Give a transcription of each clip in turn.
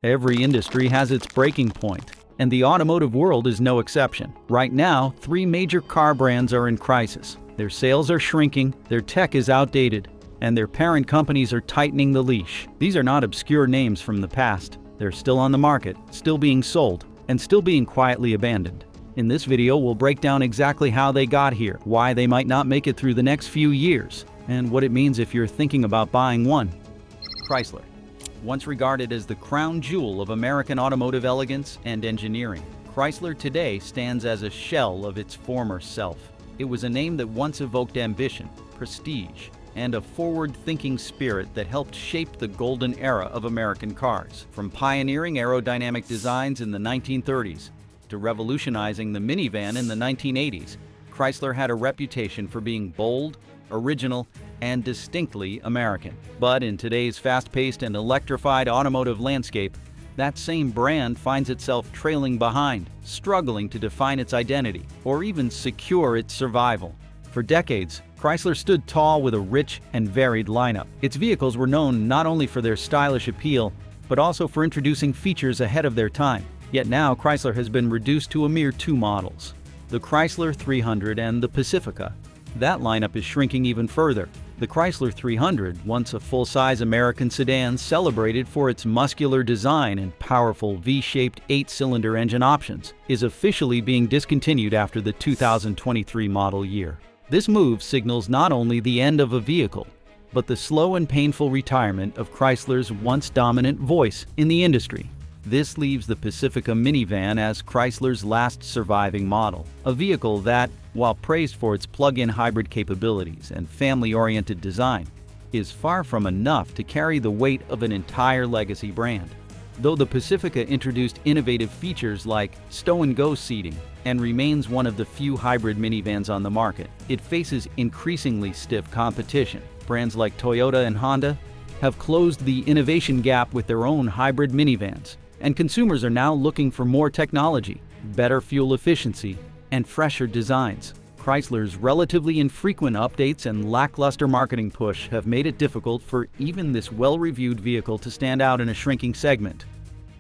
Every industry has its breaking point, and the automotive world is no exception. Right now, three major car brands are in crisis. Their sales are shrinking, their tech is outdated, and their parent companies are tightening the leash. These are not obscure names from the past. They're still on the market, still being sold, and still being quietly abandoned. In this video, we'll break down exactly how they got here, why they might not make it through the next few years, and what it means if you're thinking about buying one. Chrysler. Once regarded as the crown jewel of American automotive elegance and engineering, Chrysler today stands as a shell of its former self. It was a name that once evoked ambition, prestige, and a forward-thinking spirit that helped shape the golden era of American cars. From pioneering aerodynamic designs in the 1930s to revolutionizing the minivan in the 1980s, Chrysler had a reputation for being bold, original, and distinctly American. But in today's fast-paced and electrified automotive landscape, that same brand finds itself trailing behind, struggling to define its identity, or even secure its survival. For decades, Chrysler stood tall with a rich and varied lineup. Its vehicles were known not only for their stylish appeal, but also for introducing features ahead of their time. Yet now, Chrysler has been reduced to a mere two models, the Chrysler 300 and the Pacifica. That lineup is shrinking even further. The Chrysler 300, once a full-size American sedan celebrated for its muscular design and powerful V-shaped 8-cylinder engine options, is officially being discontinued after the 2023 model year. This move signals not only the end of a vehicle, but the slow and painful retirement of Chrysler's once dominant voice in the industry. This leaves the Pacifica minivan as Chrysler's last surviving model, a vehicle that, while praised for its plug-in hybrid capabilities and family-oriented design, is far from enough to carry the weight of an entire legacy brand. Though the Pacifica introduced innovative features like stow-and-go seating and remains one of the few hybrid minivans on the market, it faces increasingly stiff competition. Brands like Toyota and Honda have closed the innovation gap with their own hybrid minivans, and consumers are now looking for more technology, better fuel efficiency, and fresher designs. Chrysler's relatively infrequent updates and lackluster marketing push have made it difficult for even this well-reviewed vehicle to stand out in a shrinking segment.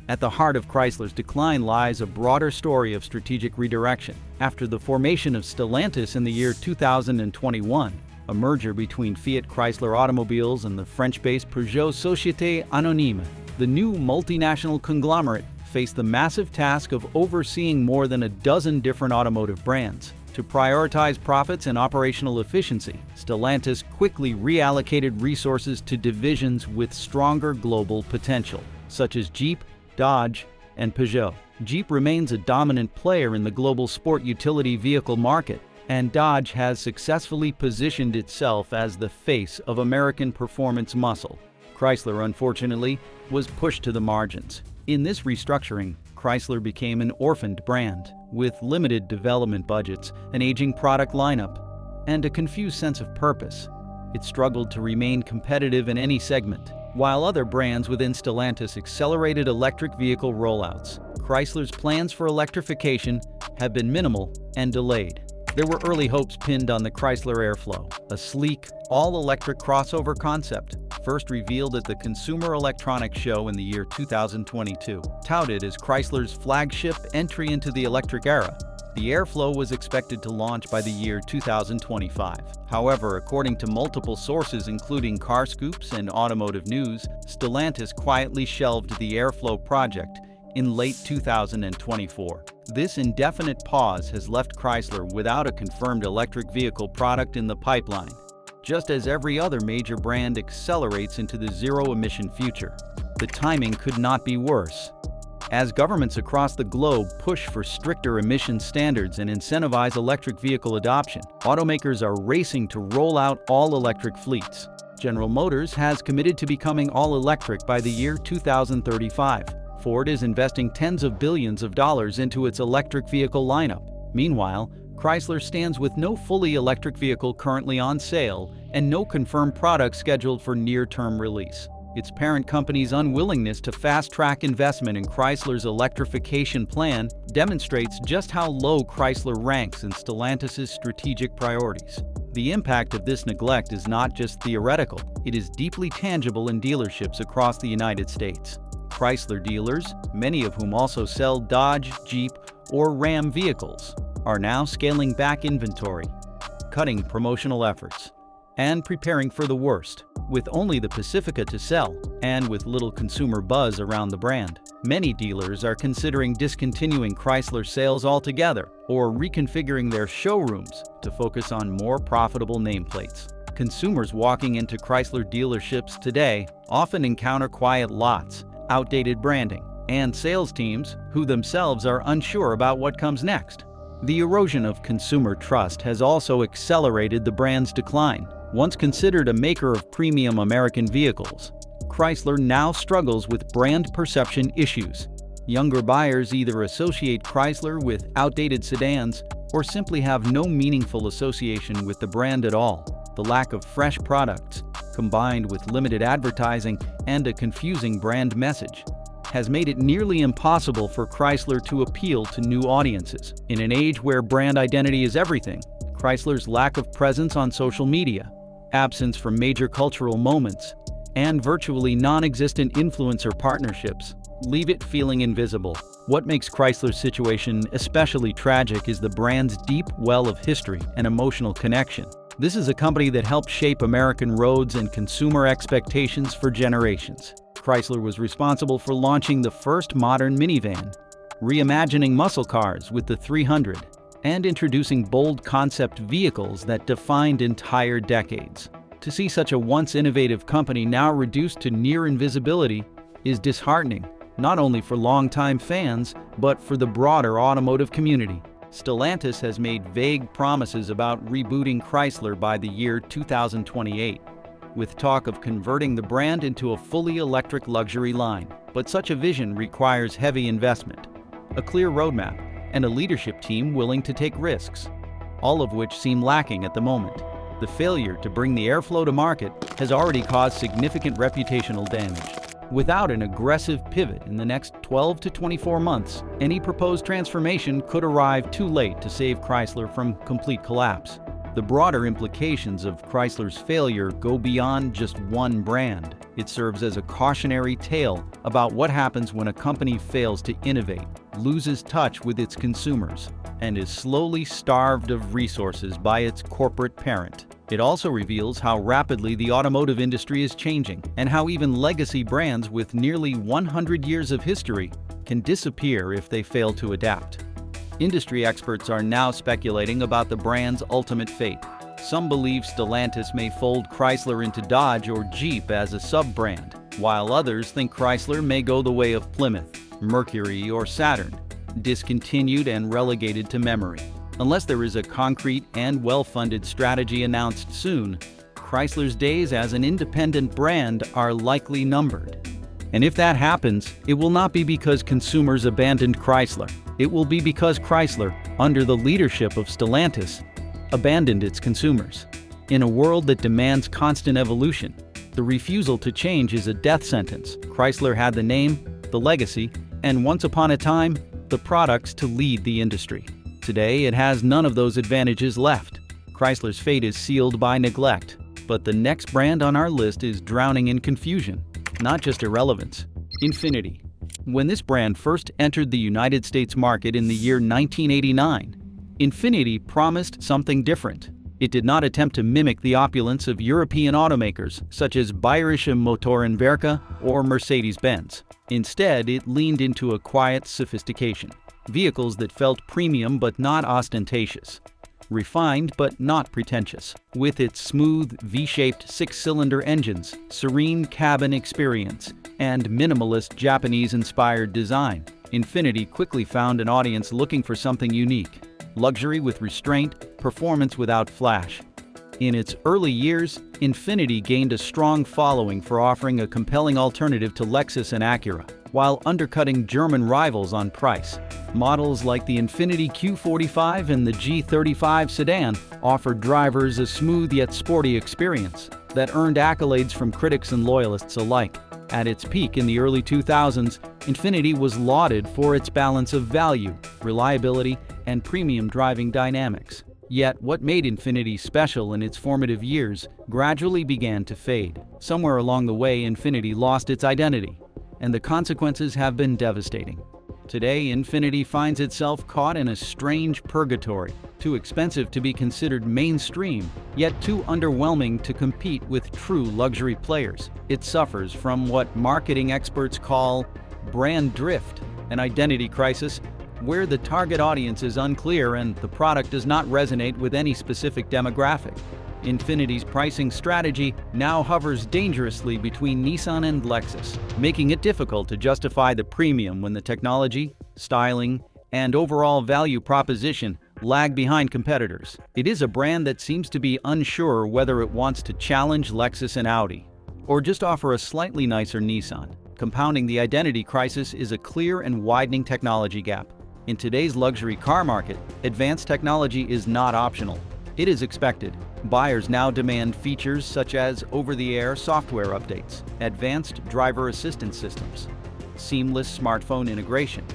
At the heart of Chrysler's decline lies a broader story of strategic redirection. After the formation of Stellantis in the year 2021, a merger between Fiat Chrysler Automobiles and the French-based Peugeot Société Anonyme, the new multinational conglomerate faced the massive task of overseeing more than a dozen different automotive brands. To prioritize profits and operational efficiency, Stellantis quickly reallocated resources to divisions with stronger global potential, such as Jeep, Dodge, and Peugeot. Jeep remains a dominant player in the global sport utility vehicle market, and Dodge has successfully positioned itself as the face of American performance muscle. Chrysler, unfortunately, was pushed to the margins. In this restructuring, Chrysler became an orphaned brand, with limited development budgets, an aging product lineup, and a confused sense of purpose. It struggled to remain competitive in any segment. While other brands within Stellantis accelerated electric vehicle rollouts, Chrysler's plans for electrification have been minimal and delayed. There were early hopes pinned on the Chrysler Airflow, a sleek, all-electric crossover concept, first revealed at the Consumer Electronics Show in the year 2022. Touted as Chrysler's flagship entry into the electric era, the Airflow was expected to launch by the year 2025. However, according to multiple sources including CarScoops and Automotive News, Stellantis quietly shelved the Airflow project in late 2024. This indefinite pause has left Chrysler without a confirmed electric vehicle product in the pipeline, just as every other major brand accelerates into the zero-emission future. The timing could not be worse. As governments across the globe push for stricter emission standards and incentivize electric vehicle adoption, automakers are racing to roll out all-electric fleets. General Motors has committed to becoming all-electric by the year 2035. Ford is investing tens of billions of dollars into its electric vehicle lineup. Meanwhile, Chrysler stands with no fully electric vehicle currently on sale and no confirmed product scheduled for near-term release. Its parent company's unwillingness to fast-track investment in Chrysler's electrification plan demonstrates just how low Chrysler ranks in Stellantis' strategic priorities. The impact of this neglect is not just theoretical, it is deeply tangible in dealerships across the United States. Chrysler dealers, many of whom also sell Dodge, Jeep, or Ram vehicles, are now scaling back inventory, cutting promotional efforts, and preparing for the worst. With only the Pacifica to sell, and with little consumer buzz around the brand, many dealers are considering discontinuing Chrysler sales altogether or reconfiguring their showrooms to focus on more profitable nameplates. Consumers walking into Chrysler dealerships today often encounter quiet lots, outdated branding, and sales teams who themselves are unsure about what comes next. The erosion of consumer trust has also accelerated the brand's decline. Once considered a maker of premium American vehicles, Chrysler now struggles with brand perception issues. Younger buyers either associate Chrysler with outdated sedans or simply have no meaningful association with the brand at all. The lack of fresh products, combined with limited advertising and a confusing brand message, has made it nearly impossible for Chrysler to appeal to new audiences. In an age where brand identity is everything, Chrysler's lack of presence on social media, absence from major cultural moments, and virtually non-existent influencer partnerships leave it feeling invisible. What makes Chrysler's situation especially tragic is the brand's deep well of history and emotional connection. This is a company that helped shape American roads and consumer expectations for generations. Chrysler was responsible for launching the first modern minivan, reimagining muscle cars with the 300, and introducing bold concept vehicles that defined entire decades. To see such a once innovative company now reduced to near invisibility is disheartening, not only for longtime fans, but for the broader automotive community. Stellantis has made vague promises about rebooting Chrysler by the year 2028, with talk of converting the brand into a fully electric luxury line. But such a vision requires heavy investment, a clear roadmap, and a leadership team willing to take risks, all of which seem lacking at the moment. The failure to bring the airflow to market has already caused significant reputational damage. Without an aggressive pivot in the next 12 to 24 months, any proposed transformation could arrive too late to save Chrysler from complete collapse. The broader implications of Chrysler's failure go beyond just one brand. It serves as a cautionary tale about what happens when a company fails to innovate, loses touch with its consumers, and is slowly starved of resources by its corporate parent. It also reveals how rapidly the automotive industry is changing and how even legacy brands with nearly 100 years of history can disappear if they fail to adapt. Industry experts are now speculating about the brand's ultimate fate. Some believe Stellantis may fold Chrysler into Dodge or Jeep as a sub-brand, while others think Chrysler may go the way of Plymouth, Mercury, or Saturn, discontinued and relegated to memory. Unless there is a concrete and well-funded strategy announced soon, Chrysler's days as an independent brand are likely numbered. And if that happens, it will not be because consumers abandoned Chrysler. It will be because Chrysler, under the leadership of Stellantis, abandoned its consumers. In a world that demands constant evolution, the refusal to change is a death sentence. Chrysler had the name, the legacy, and once upon a time, the products to lead the industry. Today, it has none of those advantages left. Chrysler's fate is sealed by neglect, but the next brand on our list is drowning in confusion, not just irrelevance. Infiniti. When this brand first entered the United States market in the year 1989, Infiniti promised something different. It did not attempt to mimic the opulence of European automakers such as Bayerische Motorenwerke or Mercedes-Benz. Instead, it leaned into a quiet sophistication. Vehicles that felt premium but not ostentatious, refined but not pretentious. With its smooth, V-shaped six-cylinder engines, serene cabin experience, and minimalist Japanese-inspired design, Infiniti quickly found an audience looking for something unique. Luxury with restraint, performance without flash. In its early years, Infiniti gained a strong following for offering a compelling alternative to Lexus and Acura, while undercutting German rivals on price. Models like the Infiniti Q45 and the G35 sedan offered drivers a smooth yet sporty experience that earned accolades from critics and loyalists alike. At its peak in the early 2000s, Infiniti was lauded for its balance of value, reliability, and premium driving dynamics. Yet, what made Infiniti special in its formative years gradually began to fade. Somewhere along the way, Infiniti lost its identity. and the consequences have been devastating. Today, Infiniti finds itself caught in a strange purgatory, too expensive to be considered mainstream, yet too underwhelming to compete with true luxury players. It suffers from what marketing experts call brand drift, an identity crisis where the target audience is unclear and the product does not resonate with any specific demographic. Infiniti's pricing strategy now hovers dangerously between Nissan and Lexus, making it difficult to justify the premium when the technology, styling, and overall value proposition lag behind competitors. It is a brand that seems to be unsure whether it wants to challenge Lexus and Audi, or just offer a slightly nicer Nissan. Compounding the identity crisis is a clear and widening technology gap. In today's luxury car market, advanced technology is not optional. It is expected. Buyers now demand features such as over-the-air software updates, advanced driver assistance systems, seamless smartphone integration,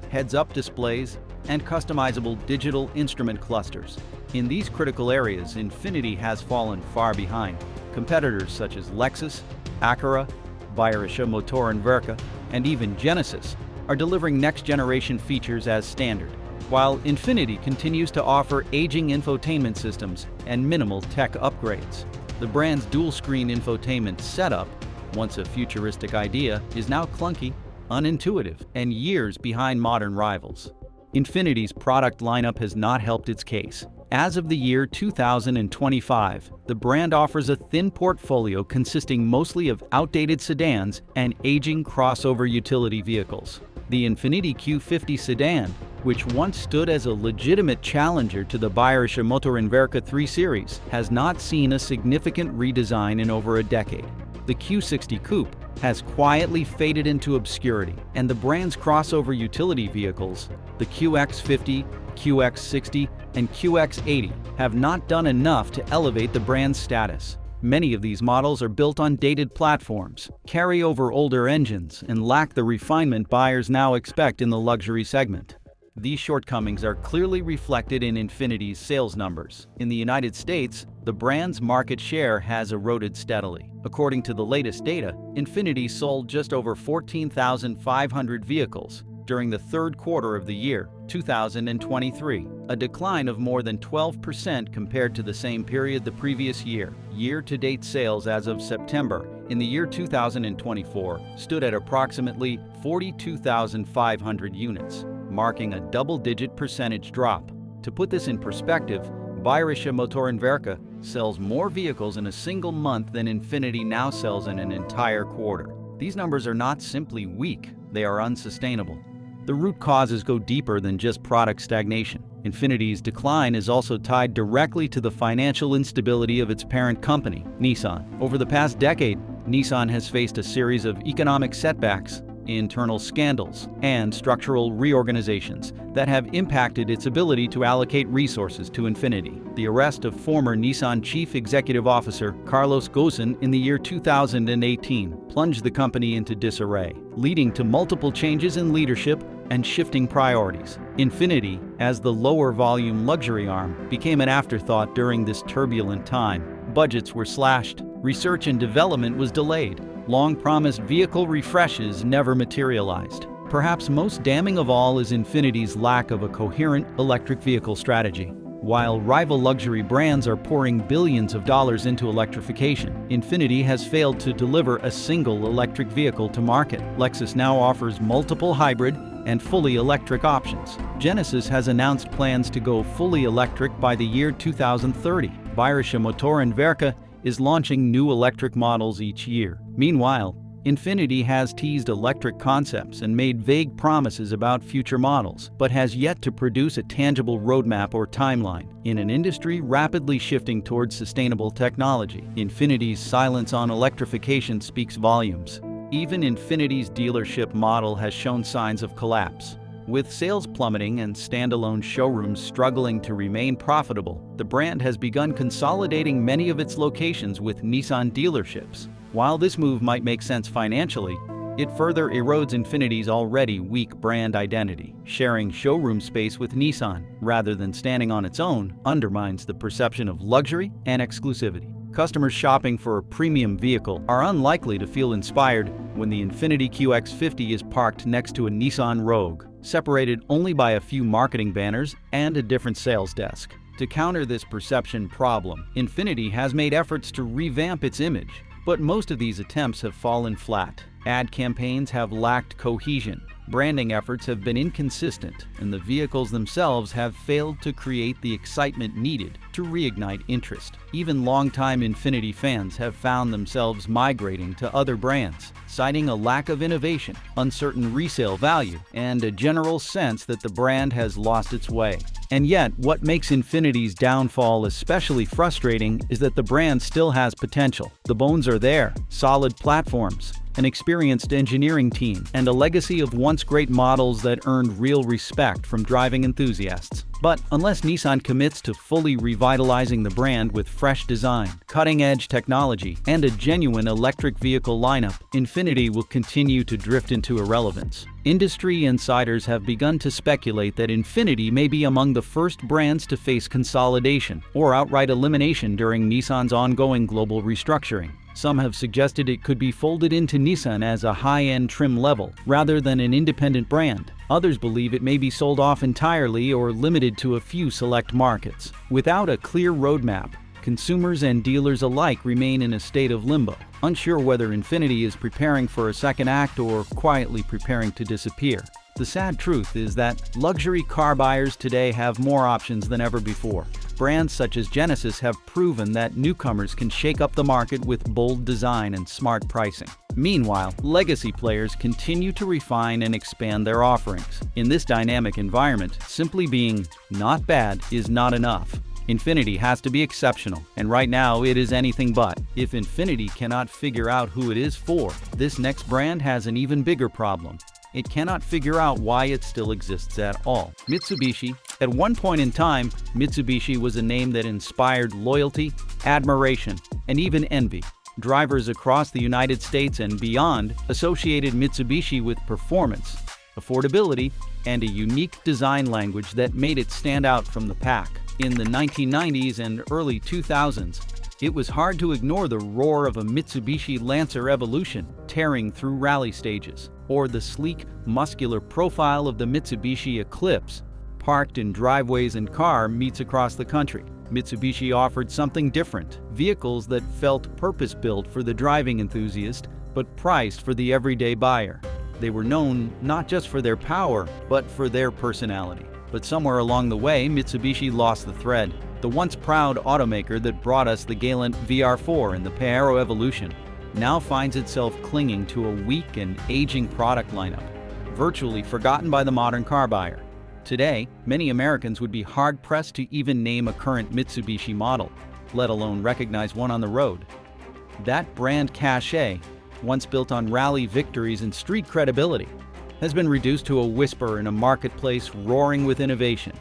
heads-up displays, and customizable digital instrument clusters. In these critical areas, Infiniti has fallen far behind. Competitors such as Lexus, Acura, BRINK Motor & Werke, and even Genesis are delivering next-generation features as standard, while Infiniti continues to offer aging infotainment systems and minimal tech upgrades. The brand's dual-screen infotainment setup, once a futuristic idea, is now clunky, unintuitive, and years behind modern rivals. Infiniti's product lineup has not helped its case. As of the year 2025, the brand offers a thin portfolio consisting mostly of outdated sedans and aging crossover utility vehicles. The Infiniti Q50 sedan, which once stood as a legitimate challenger to the BRINK Motor & Werke 3 Series, has not seen a significant redesign in over a decade. The Q60 Coupe has quietly faded into obscurity, and the brand's crossover utility vehicles, the QX50, QX60, and QX80, have not done enough to elevate the brand's status. Many of these models are built on dated platforms, carry over older engines, and lack the refinement buyers now expect in the luxury segment. These shortcomings are clearly reflected in Infiniti's sales numbers. In the United States, the brand's market share has eroded steadily. According to the latest data, Infiniti sold just over 14,500 vehicles during the third quarter of the year 2023, a decline of more than 12% compared to the same period the previous year. Year-to-date sales as of September in the year 2024 stood at approximately 42,500 units, marking a double-digit percentage drop. To put this in perspective, BRINK Motor & Werke sells more vehicles in a single month than Infiniti now sells in an entire quarter. These numbers are not simply weak, they are unsustainable. The root causes go deeper than just product stagnation. Infiniti's decline is also tied directly to the financial instability of its parent company, Nissan. Over the past decade, Nissan has faced a series of economic setbacks, internal scandals, and structural reorganizations that have impacted its ability to allocate resources to Infiniti. The arrest of former Nissan Chief Executive Officer Carlos Ghosn in the year 2018 plunged the company into disarray, leading to multiple changes in leadership and shifting priorities. Infiniti, as the lower-volume luxury arm, became an afterthought during this turbulent time. Budgets were slashed, research and development was delayed, long-promised vehicle refreshes never materialized. Perhaps most damning of all is Infiniti's lack of a coherent electric vehicle strategy. While rival luxury brands are pouring billions of dollars into electrification, Infiniti has failed to deliver a single electric vehicle to market. Lexus now offers multiple hybrid and fully electric options. Genesis has announced plans to go fully electric by the year 2030. BRINK Motor & Werke is launching new electric models each year. Meanwhile, Infiniti has teased electric concepts and made vague promises about future models, but has yet to produce a tangible roadmap or timeline. In an industry rapidly shifting towards sustainable technology, Infiniti's silence on electrification speaks volumes. Even Infiniti's dealership model has shown signs of collapse. With sales plummeting and standalone showrooms struggling to remain profitable, the brand has begun consolidating many of its locations with Nissan dealerships. While this move might make sense financially, it further erodes Infiniti's already weak brand identity. Sharing showroom space with Nissan, rather than standing on its own, undermines the perception of luxury and exclusivity. Customers shopping for a premium vehicle are unlikely to feel inspired when the Infiniti QX50 is parked next to a Nissan Rogue, separated only by a few marketing banners and a different sales desk. To counter this perception problem, Infiniti has made efforts to revamp its image, but most of these attempts have fallen flat. Ad campaigns have lacked cohesion, branding efforts have been inconsistent, and the vehicles themselves have failed to create the excitement needed to reignite interest. Even longtime Infiniti fans have found themselves migrating to other brands, citing a lack of innovation, uncertain resale value, and a general sense that the brand has lost its way. And yet, what makes Infiniti's downfall especially frustrating is that the brand still has potential. The bones are there, solid platforms, an experienced engineering team, and a legacy of once great models that earned real respect from driving enthusiasts. But unless Nissan commits to fully revitalizing the brand with fresh design, cutting-edge technology, and a genuine electric vehicle lineup, Infiniti will continue to drift into irrelevance. Industry insiders have begun to speculate that Infiniti may be among the first brands to face consolidation or outright elimination during Nissan's ongoing global restructuring. Some have suggested it could be folded into Nissan as a high-end trim level, rather than an independent brand. Others believe it may be sold off entirely or limited to a few select markets. Without a clear roadmap, consumers and dealers alike remain in a state of limbo, unsure whether Infiniti is preparing for a second act or quietly preparing to disappear. The sad truth is that luxury car buyers today have more options than ever before. Brands such as Genesis have proven that newcomers can shake up the market with bold design and smart pricing. Meanwhile, legacy players continue to refine and expand their offerings. In this dynamic environment, simply being not bad is not enough. Infiniti has to be exceptional, and right now it is anything but. If Infiniti cannot figure out who it is for, this next brand has an even bigger problem. It cannot figure out why it still exists at all. Mitsubishi. At one point in time, Mitsubishi was a name that inspired loyalty, admiration, and even envy. Drivers across the United States and beyond associated Mitsubishi with performance, affordability, and a unique design language that made it stand out from the pack. In the 1990s and early 2000s, it was hard to ignore the roar of a Mitsubishi Lancer Evolution tearing through rally stages, or the sleek, muscular profile of the Mitsubishi Eclipse parked in driveways and car meets across the country. Mitsubishi offered something different, vehicles that felt purpose-built for the driving enthusiast, but priced for the everyday buyer. They were known not just for their power, but for their personality. But somewhere along the way, Mitsubishi lost the thread. The once proud automaker that brought us the Galant VR4 and the Pajero Evolution now finds itself clinging to a weak and aging product lineup, virtually forgotten by the modern car buyer. Today, many Americans would be hard-pressed to even name a current Mitsubishi model, let alone recognize one on the road. That brand cachet, once built on rally victories and street credibility, has been reduced to a whisper in a marketplace roaring with innovation.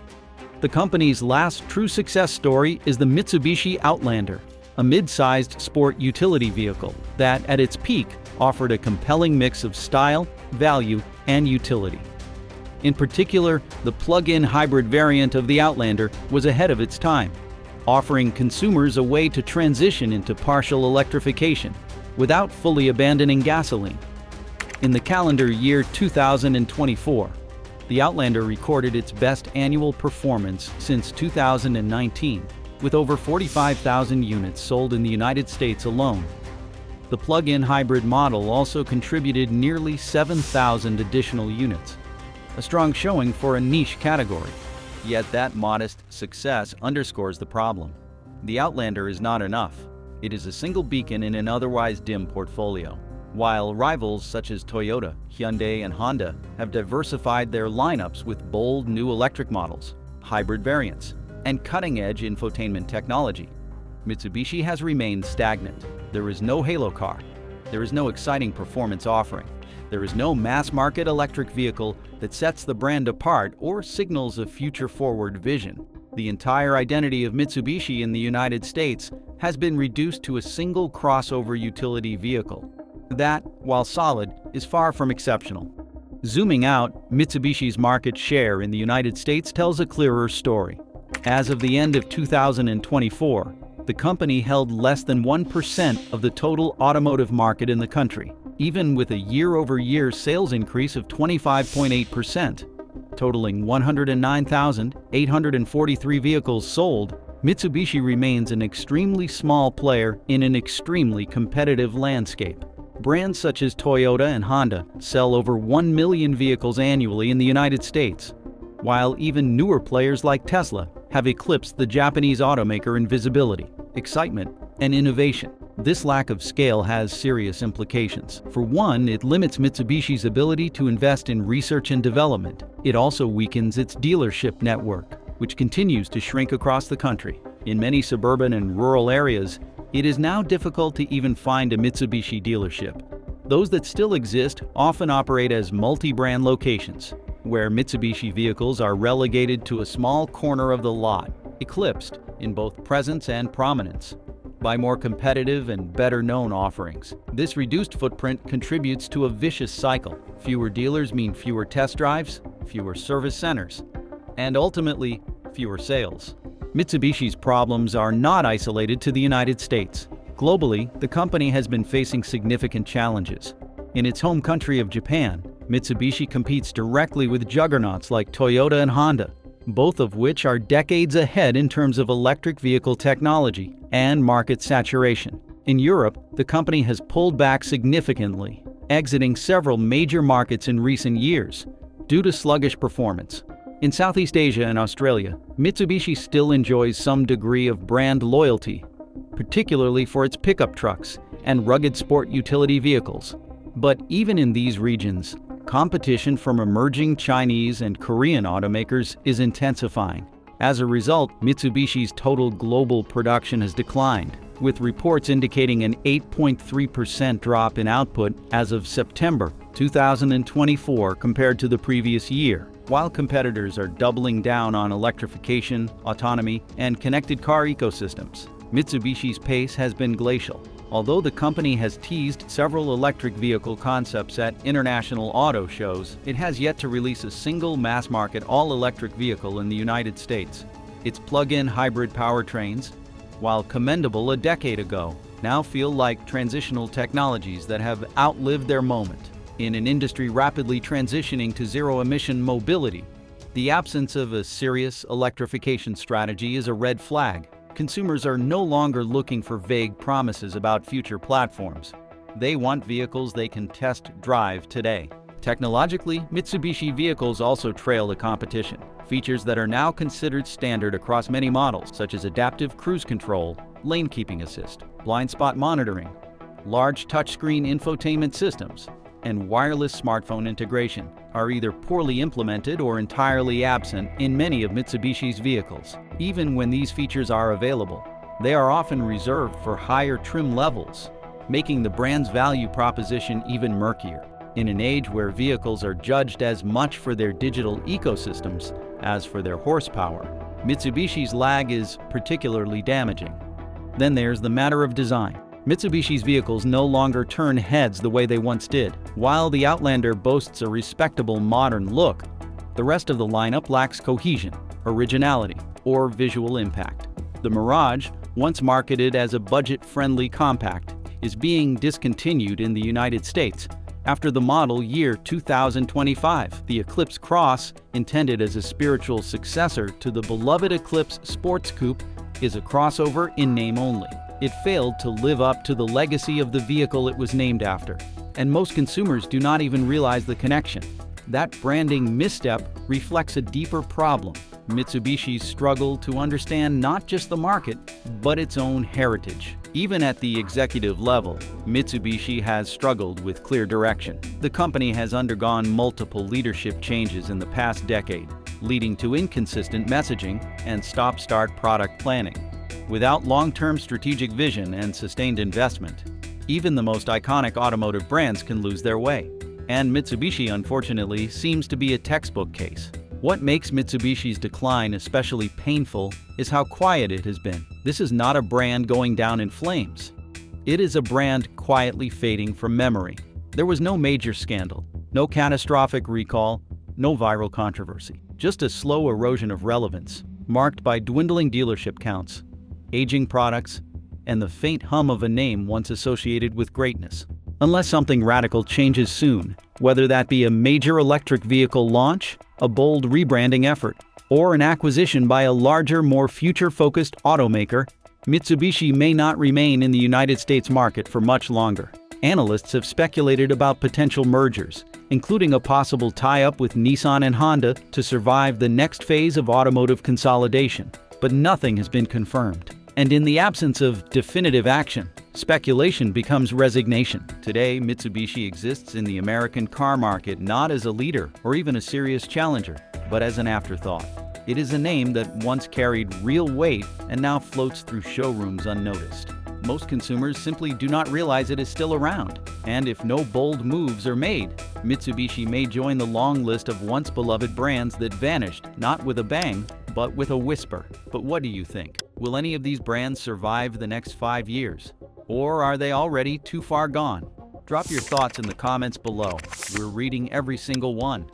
The company's last true success story is the Mitsubishi Outlander, a mid-sized sport utility vehicle that, at its peak, offered a compelling mix of style, value, and utility. In particular, the plug-in hybrid variant of the Outlander was ahead of its time, offering consumers a way to transition into partial electrification without fully abandoning gasoline. In the calendar year 2024, the Outlander recorded its best annual performance since 2019, with over 45,000 units sold in the United States alone. The plug-in hybrid model also contributed nearly 7,000 additional units, a strong showing for a niche category. Yet that modest success underscores the problem. The Outlander is not enough. It is a single beacon in an otherwise dim portfolio. While rivals such as Toyota, Hyundai, and Honda have diversified their lineups with bold new electric models, hybrid variants, and cutting-edge infotainment technology, Mitsubishi has remained stagnant. There is no halo car. There is no exciting performance offering. There is no mass-market electric vehicle that sets the brand apart or signals a future-forward vision. The entire identity of Mitsubishi in the United States has been reduced to a single crossover utility vehicle. That, while solid, is far from exceptional. Zooming out, Mitsubishi's market share in the United States tells a clearer story. As of the end of 2024, the company held less than 1% of the total automotive market in the country, even with a year-over-year sales increase of 25.8%. Totaling 109,843 vehicles sold, Mitsubishi remains an extremely small player in an extremely competitive landscape. Brands such as Toyota and Honda sell over 1 million vehicles annually in the United States, while even newer players like Tesla have eclipsed the Japanese automaker in visibility, excitement, and innovation. This lack of scale has serious implications. For one, it limits Mitsubishi's ability to invest in research and development. It also weakens its dealership network, which continues to shrink across the country. In many suburban and rural areas, it is now difficult to even find a Mitsubishi dealership. Those that still exist often operate as multi-brand locations, where Mitsubishi vehicles are relegated to a small corner of the lot, eclipsed in both presence and prominence by more competitive and better-known offerings. This reduced footprint contributes to a vicious cycle. Fewer dealers mean fewer test drives, fewer service centers, and ultimately, fewer sales. Mitsubishi's problems are not isolated to the United States. Globally, the company has been facing significant challenges. In its home country of Japan, Mitsubishi competes directly with juggernauts like Toyota and Honda, both of which are decades ahead in terms of electric vehicle technology and market saturation. In Europe, the company has pulled back significantly, exiting several major markets in recent years due to sluggish performance. In Southeast Asia and Australia, Mitsubishi still enjoys some degree of brand loyalty, particularly for its pickup trucks and rugged sport utility vehicles. But even in these regions, competition from emerging Chinese and Korean automakers is intensifying. As a result, Mitsubishi's total global production has declined, with reports indicating an 8.3% drop in output as of September 2024 compared to the previous year. While competitors are doubling down on electrification, autonomy, and connected car ecosystems, Mitsubishi's pace has been glacial. Although the company has teased several electric vehicle concepts at international auto shows, it has yet to release a single mass-market all-electric vehicle in the United States. Its plug-in hybrid powertrains, while commendable a decade ago, now feel like transitional technologies that have outlived their moment. In an industry rapidly transitioning to zero-emission mobility, the absence of a serious electrification strategy is a red flag. Consumers are no longer looking for vague promises about future platforms. They want vehicles they can test drive today. Technologically, Mitsubishi vehicles also trail the competition. Features that are now considered standard across many models, such as adaptive cruise control, lane keeping assist, blind spot monitoring, large touchscreen infotainment systems, and wireless smartphone integration, are either poorly implemented or entirely absent in many of Mitsubishi's vehicles. Even when these features are available, they are often reserved for higher trim levels, making the brand's value proposition even murkier. In an age where vehicles are judged as much for their digital ecosystems as for their horsepower, Mitsubishi's lag is particularly damaging. Then there's the matter of design. Mitsubishi's vehicles no longer turn heads the way they once did. While the Outlander boasts a respectable modern look, the rest of the lineup lacks cohesion, originality, or visual impact. The Mirage, once marketed as a budget-friendly compact, is being discontinued in the United States after the model year 2025. The Eclipse Cross, intended as a spiritual successor to the beloved Eclipse Sports Coupe, is a crossover in name only. It failed to live up to the legacy of the vehicle it was named after, and most consumers do not even realize the connection. That branding misstep reflects a deeper problem: Mitsubishi's struggle to understand not just the market, but its own heritage. Even at the executive level, Mitsubishi has struggled with clear direction. The company has undergone multiple leadership changes in the past decade, leading to inconsistent messaging and stop-start product planning. Without long-term strategic vision and sustained investment, even the most iconic automotive brands can lose their way. And Mitsubishi, unfortunately, seems to be a textbook case. What makes Mitsubishi's decline especially painful is how quiet it has been. This is not a brand going down in flames. It is a brand quietly fading from memory. There was no major scandal, no catastrophic recall, no viral controversy. Just a slow erosion of relevance, marked by dwindling dealership counts, aging products, and the faint hum of a name once associated with greatness. Unless something radical changes soon, whether that be a major electric vehicle launch, a bold rebranding effort, or an acquisition by a larger, more future-focused automaker, Mitsubishi may not remain in the United States market for much longer. Analysts have speculated about potential mergers, including a possible tie-up with Nissan and Honda to survive the next phase of automotive consolidation, but nothing has been confirmed. And in the absence of definitive action, speculation becomes resignation. Today, Mitsubishi exists in the American car market not as a leader or even a serious challenger, but as an afterthought. It is a name that once carried real weight and now floats through showrooms unnoticed. Most consumers simply do not realize it is still around, and if no bold moves are made, Mitsubishi may join the long list of once beloved brands that vanished, not with a bang, but with a whisper. But what do you think? Will any of these brands survive the next 5 years? Or are they already too far gone? Drop your thoughts in the comments below. We're reading every single one.